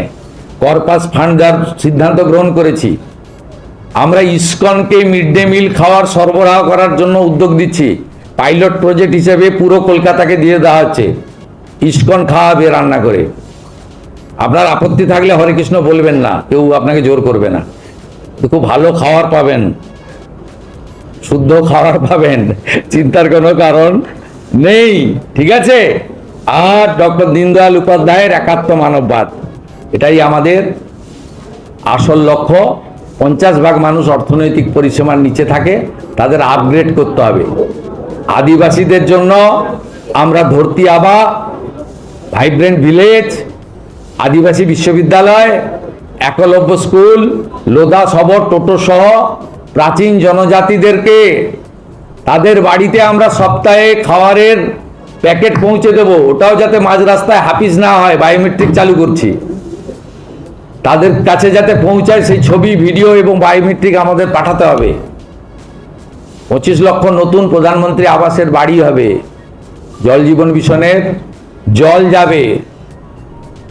কর্পাস ফান্ড দেওয়ার সিদ্ধান্ত গ্রহণ করেছি। আমরা ইসকনকে মিড ডে মিল খাওয়ার সরবরাহ করার জন্য উদ্যোগ দিচ্ছি। পাইলট প্রজেক্ট হিসেবে পুরো কলকাতাকে দিয়ে দেওয়া হচ্ছে, ইসকন খাওয়াবে রান্না করে। আপনার আপত্তি থাকলে হরে কৃষ্ণ বলবেন না, কেউ আপনাকে জোর করবে না। খুব ভালো খাবার পাবেন, শুদ্ধ খাবার পাবেন, চিন্তার কোনো কারণ নেই, ঠিক আছে? আর ডক্টর দীনদয়াল উপাধ্যায়ের একাত্ম মানববাদ, এটাই আমাদের আসল লক্ষ্য। 50% মানুষ অর্থনৈতিক পরিসীমার নিচে থাকে, তাদের আপগ্রেড করতে হবে। আদিবাসীদের জন্য আমরা ধরতি আবা, ভাইব্রেন্ট ভিলেজ, আদিবাসী বিশ্ববিদ্যালয়, একলব্য স্কুল, লোধা সবর, টোটো সহ প্রাচীন জনজাতিদেরকে তাদের বাড়িতে আমরা সপ্তাহে খাবারের প্যাকেট পৌঁছে দেব। ওটাও যাতে মাঝ রাস্তায় হাফিজ না হয়, বায়োমেট্রিক চালু করছি, তাদের কাছে যাতে পৌঁছায় সেই ছবি, ভিডিও এবং বায়োমেট্রিক আমাদের পাঠাতে হবে। 25 লক্ষ নতুন প্রধানমন্ত্রী আবাসের বাড়ি হবে। জল জীবন মিশনের জল যাবে।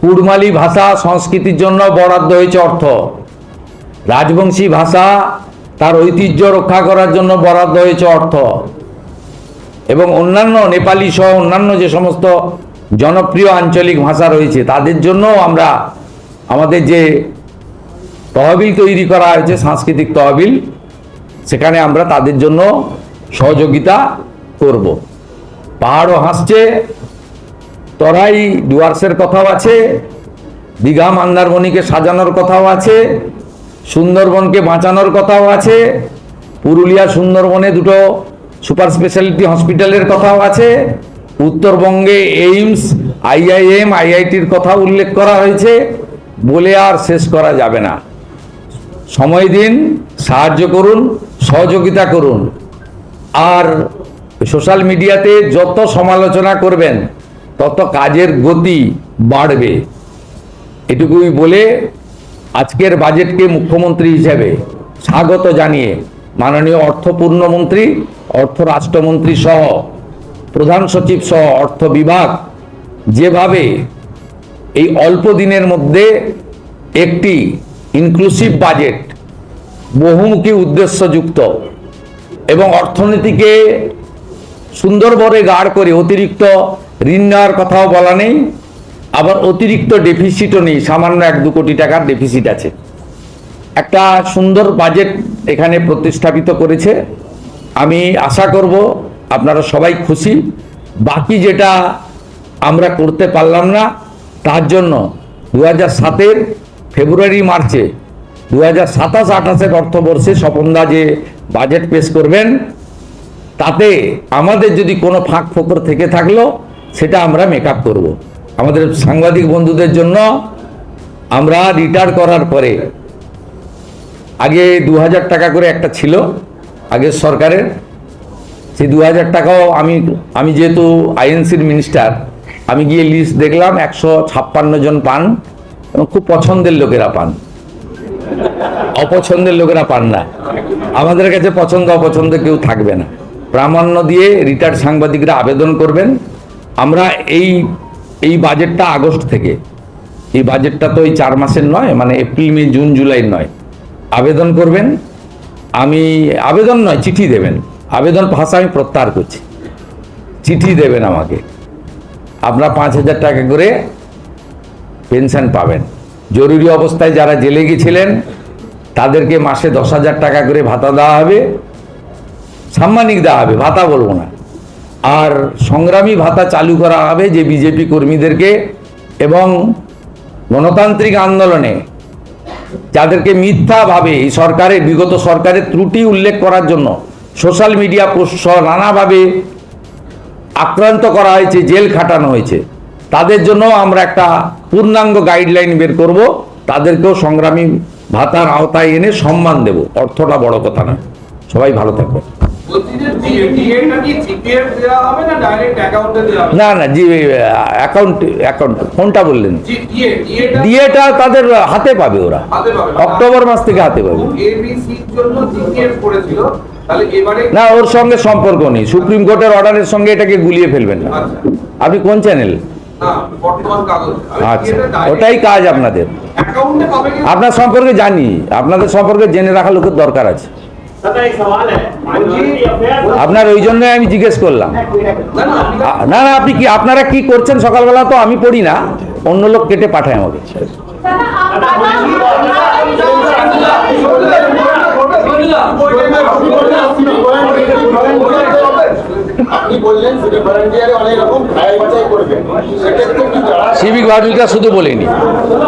কুড়মালি ভাষা সংস্কৃতির জন্য বরাদ্দ হয়েছে অর্থ। রাজবংশী ভাষা তার ঐতিহ্য রক্ষা করার জন্য বরাদ্দ হয়েছে অর্থ। এবং অন্যান্য নেপালি সহ অন্যান্য যে সমস্ত জনপ্রিয় আঞ্চলিক ভাষা রয়েছে তাদের জন্য আমরা আমাদের যে তহবিল তৈরি করা হয়েছে, সাংস্কৃতিক তহবিল, সেখানে আমরা তাদের জন্য সহযোগিতা করব। পাহাড়ও হাসছে, তরাই ডুয়ার্সের কথাও আছে, দীঘা মন্দারমণিকে সাজানোর কথাও আছে, সুন্দরবনকে বাঁচানোর কথাও আছে, পুরুলিয়া সুন্দরবনে 2টো সুপার স্পেশালিটি হসপিটালের কথাও আছে, উত্তরবঙ্গে এইমস, IIM, IITর কথা উল্লেখ করা হয়েছে, বলে আর শেষ করা যাবে না। সময় দিন, সাহায্য করুন, সহযোগিতা করুন। আর সোশ্যাল মিডিয়াতে যত সমালোচনা করবেন তত কাজের গতি বাড়বে। এটুকুই বলে আজকের বাজেটকে মুখ্যমন্ত্রী হিসেবে স্বাগত জানিয়ে মাননীয় অর্থ পূর্ণমন্ত্রী, অর্থ রাষ্ট্রমন্ত্রী সহ প্রধান সচিব সহ অর্থ বিভাগ যেভাবে এই অল্প দিনের মধ্যে একটি ইনক্লুসিভ বাজেট, বহুমুখী উদ্দেশ্যযুক্ত এবং অর্থনীতিকে সুন্দরভাবে গাঢ় করে, অতিরিক্ত ঋণ নেওয়ার কথাও বলা নেই, আবার অতিরিক্ত ডেফিসিটও নেই, সামান্য 1-2 কোটি টাকার ডেফিসিট আছে। একটা সুন্দর বাজেট এখানে প্রতিস্থাপিত করেছে। আমি আশা করব আপনারা সবাই খুশি। বাকি যেটা আমরা করতে পারলাম না, তার জন্য 2007-এর ফেব্রুয়ারি মার্চে 2027-28-এর অর্থবর্ষে স্বপনদা যে বাজেট পেশ করবেন, তাতে আমাদের যদি কোনো ফাঁক ফোকর থেকে থাকলো সেটা আমরা মেকআপ করব। আমাদের সাংবাদিক বন্ধুদের জন্য আমরা রিটায়ার করার পরে আগে 2000 টাকা করে একটা ছিল আগের সরকারের, সেই 2000 টাকাও আমি যেহেতু আইএনসির মিনিস্টার, আমি গিয়ে লিস্ট দেখলাম 156 জন পান এবং খুব পছন্দের লোকেরা পান, অপছন্দের লোকেরা পান না। আমাদের কাছে পছন্দ অপছন্দ কেউ থাকবে না। প্রামাণ্য দিয়ে রিটায়ার্ড সাংবাদিকরা আবেদন করবেন। আমরা এই বাজেটটা আগস্ট থেকে, এই বাজেটটা তো এই 4 মাসের নয়, মানে এপ্রিল মে জুন জুলাই নয়, আবেদন করবেন। আবেদন নয়, চিঠি দেবেন। আবেদন ভাষা আমি প্রত্যাহার করছি, চিঠি দেবেন আমাকে। আপনারা 5000 টাকা করে পেনশন পাবেন। জরুরি অবস্থায় যারা জেলে গেছিলেন তাদেরকে মাসে 10,000 টাকা করে ভাতা দেওয়া হবে, সাম্মানিক দেওয়া হবে, ভাতা বলবো না। আর সংগ্রামী ভাতা চালু করা হবে যে বিজেপি কর্মীদেরকে এবং গণতান্ত্রিক আন্দোলনে যাদেরকে মিথ্যাভাবে এই সরকারের, বিগত সরকারের ত্রুটি উল্লেখ করার জন্য সোশ্যাল মিডিয়া পোস্ট সহ নানাভাবে আক্রান্ত করা হয়েছে, জেল খাটানো হয়েছে, তাদের জন্য আমরা একটা পূর্ণাঙ্গ গাইডলাইন বের করব। তাদেরকেও সংগ্রামী ভাতার আওতায় এনে সম্মান দেব। অর্থটা বড় কথা না। সবাই ভালো থাকবে। না না, জি অ্যাকাউন্ট কোনটা বললেন? ডিএটা তাদের হাতে পাবে, ওরা অক্টোবর মাস থেকে হাতে পাবে। না, ওর সঙ্গে সম্পর্ক নেই। সুপ্রিম কোর্টের অর্ডারের সঙ্গে এটাকে গুলিয়ে ফেলবেন না। আপনি কোন চ্যানেল? আচ্ছা, ওটাই কাজ আপনাদের। আপনার সম্পর্কে জানি, আপনাদের সম্পর্কে জেনে রাখা লোকের দরকার আছে। আপনার ওই জন্য আমি জিজ্ঞেস করলাম। না না, আপনি কি, আপনারা কি করছেন সকালবেলা তো আমি পড়ি না, অন্য লোক কেটে পাঠায় আমাকে। সিভিক ভলেন্টিয়াররা শুধু বলেনি,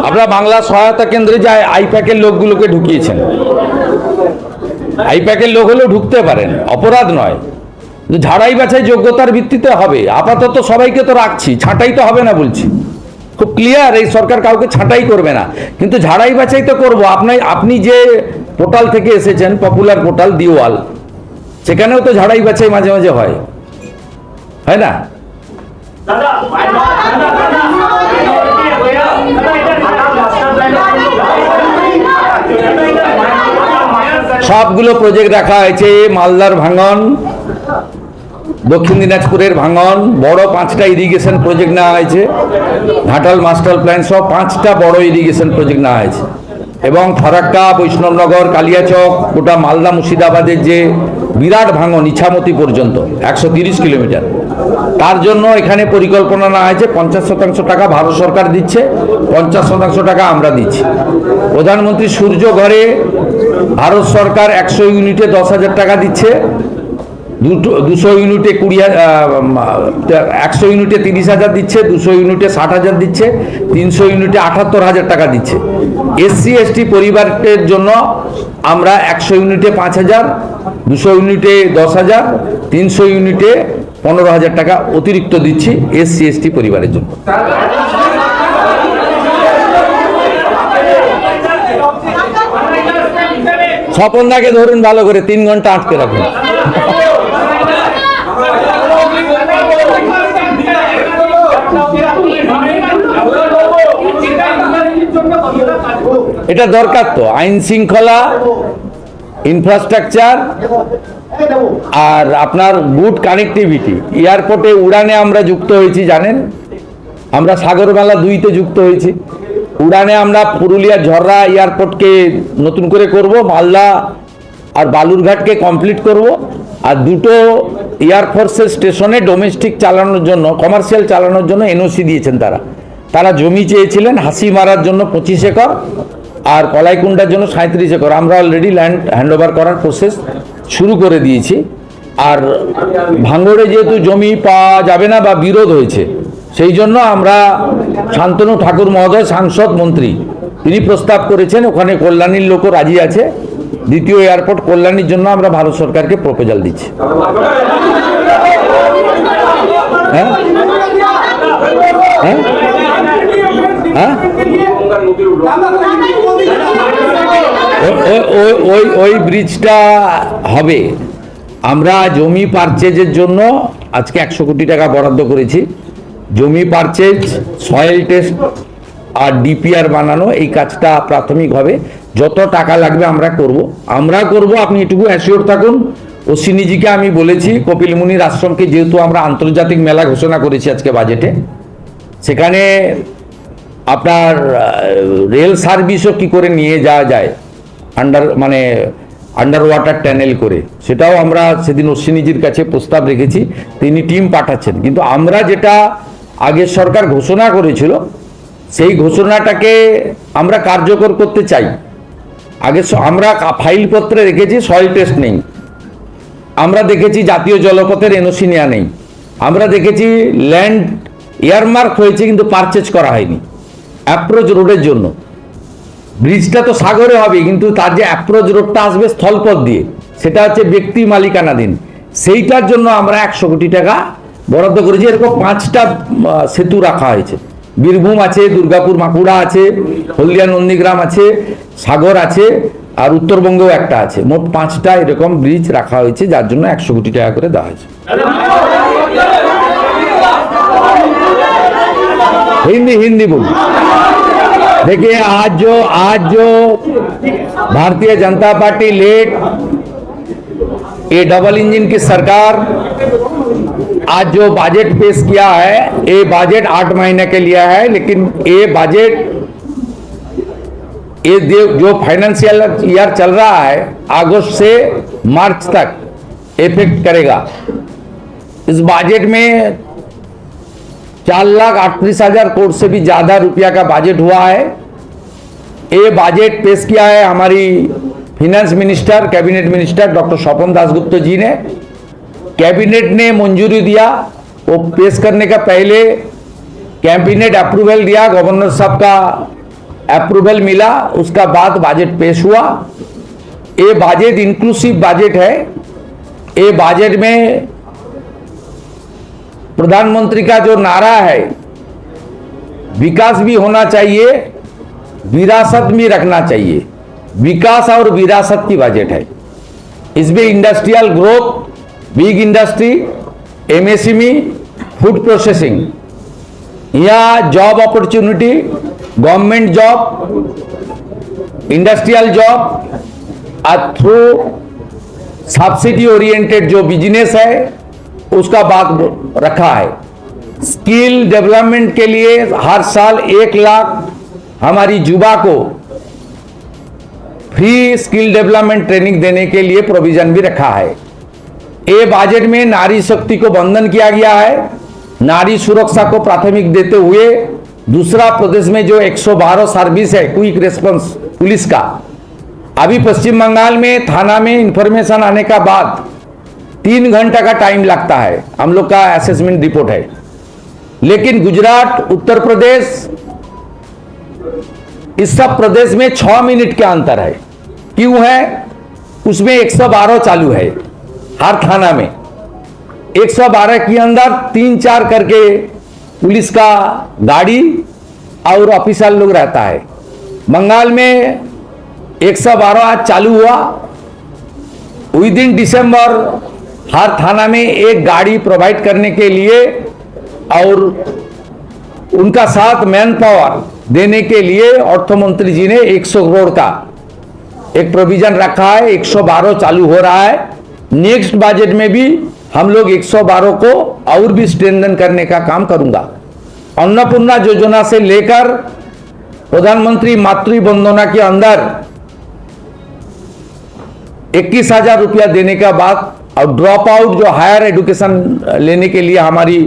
আপনারা বাংলা সহায়তা কেন্দ্রে যায় আইপ্যাকের লোকগুলোকে ঢুকিয়েছেন। আইপ্যাকের লোক হলেও ঢুকতে পারেন, অপরাধ নয়। ঝাড়াই বাছাই যোগ্যতার ভিত্তিতে হবে। আপাতত সবাইকে তো রাখছি, ছাঁটাই তো হবে না বলছি। খুব ক্লিয়ার, এই সরকার কাউকে ছাঁটাই করবে না, কিন্তু ঝাড়াই বাছাই তো করবো। আপনি যে পোর্টাল থেকে এসেছেন, পপুলার পোর্টাল দিওয়াল, সেখানেও তো ঝাড়াই বাছাই মাঝে মাঝে হয় না? সবগুলো প্রজেক্ট রাখা হয়েছে। মালদার ভাঙন, দক্ষিণ দিনাজপুরের ভাঙন, বড় 5টা ইরিগেশন প্রজেক্ট নেওয়া হয়েছে। ঘাটাল মাস্টার প্ল্যান সহ 5টা বড় ইরিগেশন প্রজেক্ট নেওয়া হয়েছে। এবং ফারাক্কা, বৈষ্ণবনগর, কালিয়াচক, গোটা মালদা মুর্শিদাবাদের যে বিরাট ভাঙন ইছামতি পর্যন্ত 130 কিলোমিটার, তার জন্য এখানে পরিকল্পনা নেওয়া হয়েছে। 50% টাকা ভারত সরকার দিচ্ছে, 50% টাকা আমরা দিচ্ছি। প্রধানমন্ত্রী সূর্য ঘরে ভারত সরকার 100 ইউনিটে 10,000 টাকা দিচ্ছে, 200 ইউনিটে 100 ইউনিটে 30,000 দিচ্ছে, 200 ইউনিটে 60,000 দিচ্ছে, 300 ইউনিটে 78,000 টাকা দিচ্ছে। SC ST পরিবারের জন্য আমরা 100 ইউনিটে 5,000, 200 ইউনিটে 10,000, 300 ইউনিটে 15,000 টাকা অতিরিক্ত দিচ্ছি SC ST পরিবারের জন্য। স্বপনদাকে ধরুন ভালো করে, 3 ঘন্টা আটকে রাখুন। এটা দরকার তো, আইন শৃঙ্খলা, ইনফ্রাস্ট্রাকচার আর আপনার গুড কানেক্টিভিটি। এয়ারপোর্টে উড়ানে আমরা যুক্ত হয়েছি, জানেন, আমরা সাগরমালা 2-তে যুক্ত হয়েছি। উড়ানে আমরা পুরুলিয়া ঝররা এয়ারপোর্টকে নতুন করে করব, মালদা আর বালুরঘাটকে কমপ্লিট করব। আর 2টো এয়ারফোর্সের স্টেশনে ডোমেস্টিক চালানোর জন্য, কমার্শিয়াল চালানোর জন্য NOC দিয়েছেন তারা। জমি চেয়েছিলেন হাসি মারার জন্য 25 একর, আর কলাইকুণ্ডার জন্য 37 একর। আমরা অলরেডি ল্যান্ড হ্যান্ডওভার করার প্রসেস শুরু করে দিয়েছি। আর ভাঙড়ে যেহেতু জমি পাওয়া যাবে না বা বিরোধ হয়েছে, সেই জন্য আমরা শান্তনু ঠাকুর মহোদয় সাংসদ মন্ত্রী তিনি প্রস্তাব করেছেন, ওখানে কল্যাণীর লোকও রাজি আছে। দ্বিতীয় এয়ারপোর্ট কল্যাণীর জন্য আমরা ভারত সরকারকে প্রপোজাল দিচ্ছি। হ্যাঁ হ্যাঁ হ্যাঁ ওই ব্রিজটা হবে। আমরা জমি পারচেজের জন্য আজকে 100 কোটি টাকা বরাদ্দ করেছি। জমি পারচেজ, সয়েল টেস্ট আর ডিপিআর বানানো, এই কাজটা প্রাথমিক হবে। যত টাকা লাগবে আমরা করব, আপনি এটুকু অ্যাসিওর থাকুন। অশ্বিনীজিকে আমি বলেছি, কপিল মুনির আশ্রমকে যেহেতু আমরা আন্তর্জাতিক মেলা ঘোষণা করেছি আজকে বাজেটে, সেখানে আপনার রেল সার্ভিসও কি করে নিয়ে যাওয়া যায় আন্ডার ওয়াটার ট্যানেল করে, সেটাও আমরা সেদিন অশ্বিনীজির কাছে প্রস্তাব রেখেছি। তিনি টিম পাঠাচ্ছেন। কিন্তু আমরা যেটা আগের সরকার ঘোষণা করেছিল, সেই ঘোষণাটাকে আমরা কার্যকর করতে চাই। আগে আমরা ফাইলপত্রে রেখেছি সয়েল টেস্ট নেই, আমরা দেখেছি জাতীয় জলপথের এনওসি নেওয়া নেই, আমরা দেখেছি ল্যান্ড এয়ারমার্ক হয়েছে কিন্তু পারচেজ করা হয়নি অ্যাপ্রোচ রোডের জন্য। ব্রিজটা তো সাগরে হবে, কিন্তু তার যে অ্যাপ্রোচ রোডটা আসবে স্থলপথ দিয়ে, সেটা হচ্ছে ব্যক্তি মালিকানাধীন। সেইটার জন্য আমরা 100 কোটি টাকা বরাদ্দ করেছি। এরকম 5টা সেতু রাখা হয়েছে। বীরভূম আছে, দুর্গাপুর মাকুড়া আছে, হলদিয়া নন্দীগ্রাম আছে, সাগর আছে, আর উত্তরবঙ্গেও একটা আছে। মোট 5টা এরকম ব্রিজ রাখা হয়েছে, যার জন্য 100 কোটি টাকা করে দেওয়া হয়েছে। हिंदी बोल। देखिए, आज जो भारतीय जनता पार्टी लेट, ये डबल इंजन की सरकार आज जो बजट पेश किया है, ये बजट 8 महीने के लिए है, लेकिन ये बजट ये जो फाइनेंशियल ईयर चल रहा है अगस्त से मार्च तक इफेक्ट करेगा। इस बजट में 4,38,000 करोड़ से भी ज्यादा रुपया का बजट हुआ है। ये बजट पेश किया है हमारी finance minister, cabinet minister doctor Swapan Dasgupta ji ने। कैबिनेट ने मंजूरी दिया, वो पेश करने का पहले कैबिनेट अप्रूवल दिया, गवर्नर साहब का अप्रूवल मिला, उसका बाद बजट पेश हुआ। ये बजट इंक्लूसिव बजट है। ये बजट में प्रधानमंत्री का जो नारा है, विकास भी होना चाहिए, विरासत भी रखना चाहिए, विकास और विरासत की बजट है। इसमें industrial growth, big industry, MSME, food processing, या job opportunity, government job, industrial job, और थ्रू सब्सिडी ओरिएंटेड जो बिजनेस है उसका बात रखा है। स्किल डेवलपमेंट के लिए हर साल 1 लाख हमारी युवा को फ्री स्किल डेवलपमेंट ट्रेनिंग देने के लिए प्रोविजन भी रखा है। ये बजट में नारी शक्ति को बंधन किया गया है। नारी सुरक्षा को प्राथमिक देते हुए दूसरा, प्रदेश में जो 112 सर्विस है क्विक रेस्पॉन्स पुलिस का, अभी पश्चिम बंगाल में थाना में इंफॉर्मेशन आने का बाद 3 घंटा का टाइम लगता है, हम लोग का असेसमेंट रिपोर्ट है। लेकिन गुजरात, उत्तर प्रदेश, इस सब प्रदेश में 6 मिनट का अंतर है। क्यों है? उसमें 112 चालू है हर थाना में। 112 के अंदर 3-4 करके पुलिस का गाड़ी और ऑफिसर लोग रहता है। बंगाल में 112 आज चालू हुआ। विद इन दिसंबर हर थाना में एक गाड़ी प्रोवाइड करने के लिए और उनका साथ मैन पावर देने के लिए अर्थ मंत्री जी ने 100 करोड़ का एक प्रोविजन रखा है। 112 चालू हो रहा है। नेक्स्ट बजट में भी हम लोग 112 को और भी स्ट्रेंथन करने का काम करूंगा। अन्नपूर्णा योजना से लेकर प्रधानमंत्री मातृ वंदना के अंदर 21,000 रुपया देने का बाद, और ड्रॉप आउट जो हायर एजुकेशन लेने के लिए हमारी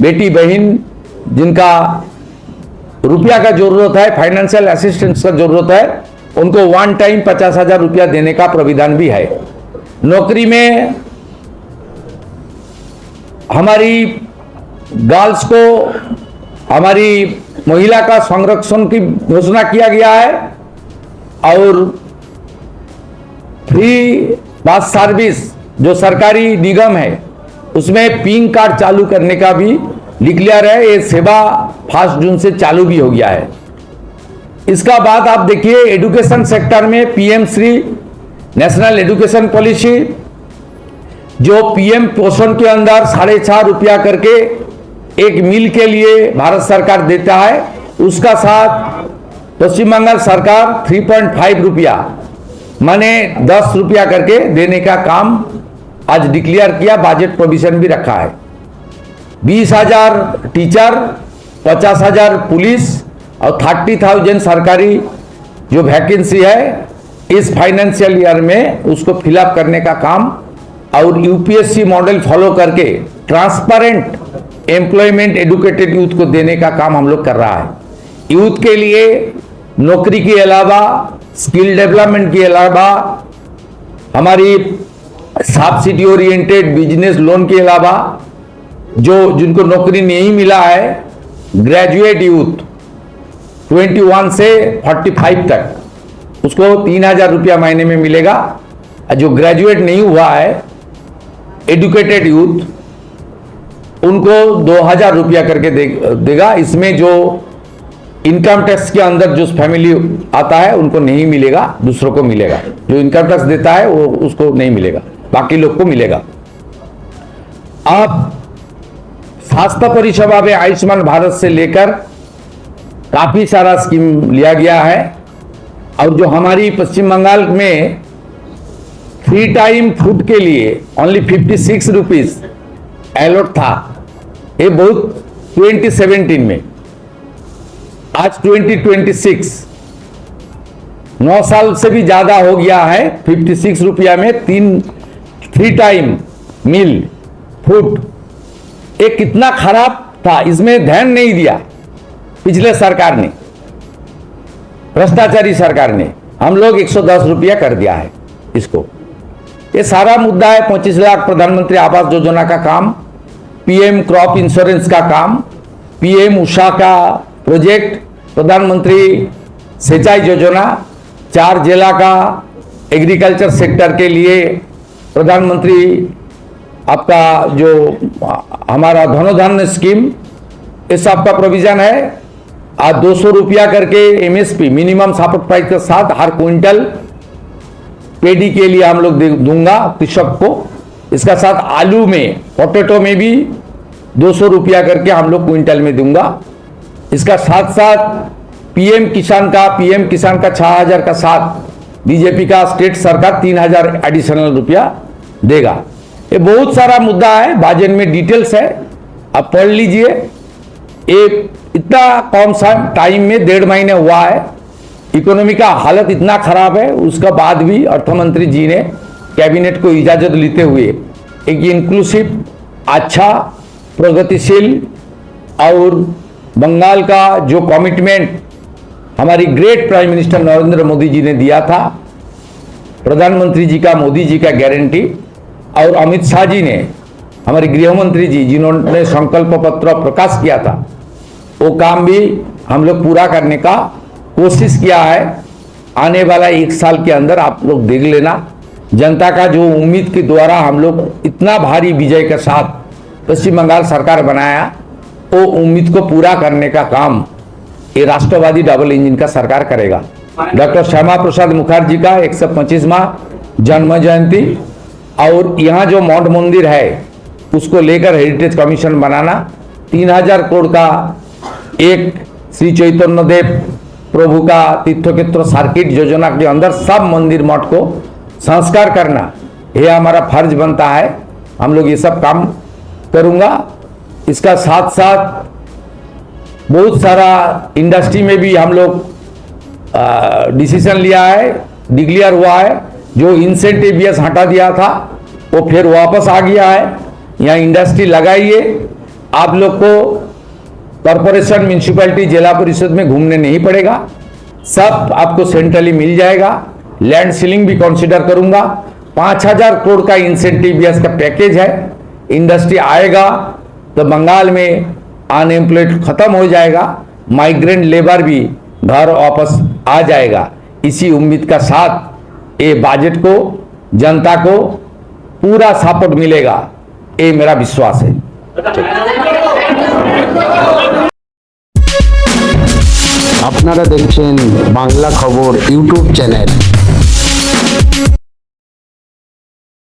बेटी बहन जिनका रुपया का जरूरत है, फाइनेंशियल असिस्टेंस का जरूरत है, उनको वन टाइम 50,000 रुपया देने का प्राविधान भी है। नौकरी में हमारी गर्ल्स को, हमारी महिला का संरक्षण की घोषणा किया गया है और फ्री बस सर्विस जो सरकारी निगम है उसमें पिंक कार्ड चालू करने का भी डिक्लेयर है। ये सेवा 1 जून से चालू भी हो गया है। इसका बाद आप देखिए एजुकेशन सेक्टर में PM Shri national education policy जो पीएम पोषण के अंदर 4.5 रुपया करके एक मील के लिए भारत सरकार देता है, उसका साथ पश्चिम बंगाल सरकार 3.5 रुपया माने 10 रुपया करके देने का काम आज डिक्लेयर किया, बजट प्रोविजन भी रखा है। 20,000 टीचर, 50,000 पुलिस और 30,000 सरकारी जो वैकेंसी है इस फाइनेंशियल ईयर में उसको फिलअप करने का काम और यूपीएससी मॉडल फॉलो करके ट्रांसपेरेंट एम्प्लॉयमेंट एडुकेटेड यूथ को देने का काम हम लोग कर रहा है। यूथ के लिए नौकरी के अलावा, स्किल डेवलपमेंट के अलावा, हमारी सब्सिडी ओरिएंटेड बिजनेस लोन के अलावा जो जिनको नौकरी नहीं मिला है, ग्रेजुएट यूथ 21 से 45 तक उसको 3,000 रुपया महीने में मिलेगा। जो ग्रेजुएट नहीं हुआ है एडुकेटेड यूथ उनको 2,000 रुपया करके देगा। इसमें जो इनकम टैक्स के अंदर जो फैमिली आता है उनको नहीं मिलेगा, दूसरों को मिलेगा। जो इनकम टैक्स देता है वो उसको नहीं मिलेगा, बाकी लोग को मिलेगा। आप स्वास्थ्य परिसेवा में आयुष्मान भारत से लेकर काफी सारा स्कीम लिया गया है और जो हमारी पश्चिम बंगाल में फ्री टाइम फूड के लिए ओनली 56 रुपीज अलॉट था, ये बहुत 2017 में, आज 2026 9 साल से भी ज्यादा हो गया है। 56 रुपया में 3 फ्री टाइम मील फूड, ये कितना खराब था, इसमें ध्यान नहीं दिया पिछले सरकार ने, भ्रष्टाचारी सरकार ने। हम लोग 110 रुपया कर दिया है इसको। ये सारा मुद्दा है 25 लाख प्रधानमंत्री आवास योजना का काम, पीएम क्रॉप इंश्योरेंस का काम, पीएम उषा का प्रोजेक्ट, प्रधानमंत्री सिंचाई योजना, 4 जिला का एग्रीकल्चर सेक्टर के लिए प्रधानमंत्री आपका जो हमारा धनोधान्य स्कीम, इस सब का प्रोविजन है। आज 200 रुपया करके एमएसपी मिनिमम सपोर्ट प्राइस के साथ हर क्विंटल पेडी के लिए हम लोग दूंगा कृषक को। इसका साथ आलू में, पोटैटो में भी 200 रुपया करके हम लोग क्विंटल में दूंगा। इसका साथ साथ पीएम किसान का 6,000 का साथ बीजेपी का स्टेट सरकार 3,000 एडिशनल रुपया देगा। ये बहुत सारा मुद्दा है, बजट में डिटेल्स है, आप पढ़ लीजिए। एक इतना कम सा टाइम में 1.5 महीने हुआ है, इकोनॉमी का हालत इतना खराब है, उसका बाद भी अर्थमंत्री जी ने कैबिनेट को इजाजत लेते हुए एक इंक्लूसिव, अच्छा, प्रगतिशील और बंगाल का जो कमिटमेंट हमारी great prime minister Narendra Modi ji ने दिया था, प्रधानमंत्री जी का, मोदी जी का गारंटी, और अमित शाह जी ने, हमारे गृह मंत्री जी जिन्होंने संकल्प पत्र प्रकाश किया था, वो काम भी हम लोग पूरा करने का कोशिश किया है। आने वाला 1 साल के अंदर आप लोग देख लेना, जनता का जो उम्मीद के द्वारा हम लोग इतना भारी विजय के साथ पश्चिम बंगाल सरकार बनाया, वो उम्मीद को पूरा करने का काम ये राष्ट्रवादी डबल इंजन का सरकार करेगा। डॉक्टर श्यामा प्रसाद मुखर्जी का 125वां जन्म जयंती और यहाँ जो मठ मंदिर है उसको लेकर हेरिटेज कमीशन बनाना, 3,000 करोड़ का एक श्री चैतन्य देव प्रभु का तीर्थक्षेत्र सर्किट योजना के अंदर सब मंदिर मठ को संस्कार करना, यह हमारा फर्ज बनता है। हम लोग ये सब काम करूंगा। इसका साथ साथ बहुत सारा इंडस्ट्री में भी हम लोग डिसीजन लिया है, डिक्लेयर हुआ है। जो इंसेंटिव बेस हटा दिया था वो फिर वापस आ गया है। यहाँ इंडस्ट्री लगाइए, आप लोग को कॉरपोरेशन, म्यूनिसिपैलिटी, जिला परिषद में घूमने नहीं पड़ेगा, सब आपको सेंट्रली मिल जाएगा। लैंड सीलिंग भी कंसीडर करूंगा। 5,000 करोड़ का इंसेंटिव भी इसका पैकेज है। इंडस्ट्री आएगा तो बंगाल में अनएम्प्लॉयड खत्म हो जाएगा, माइग्रेंट लेबर भी घर वापस आ जाएगा। इसी उम्मीद का साथ ये बजट को जनता को पूरा सपोर्ट मिलेगा, ये मेरा विश्वास है। আপনারা দেখছেন বাংলা খবর ইউটিউব চ্যানেল।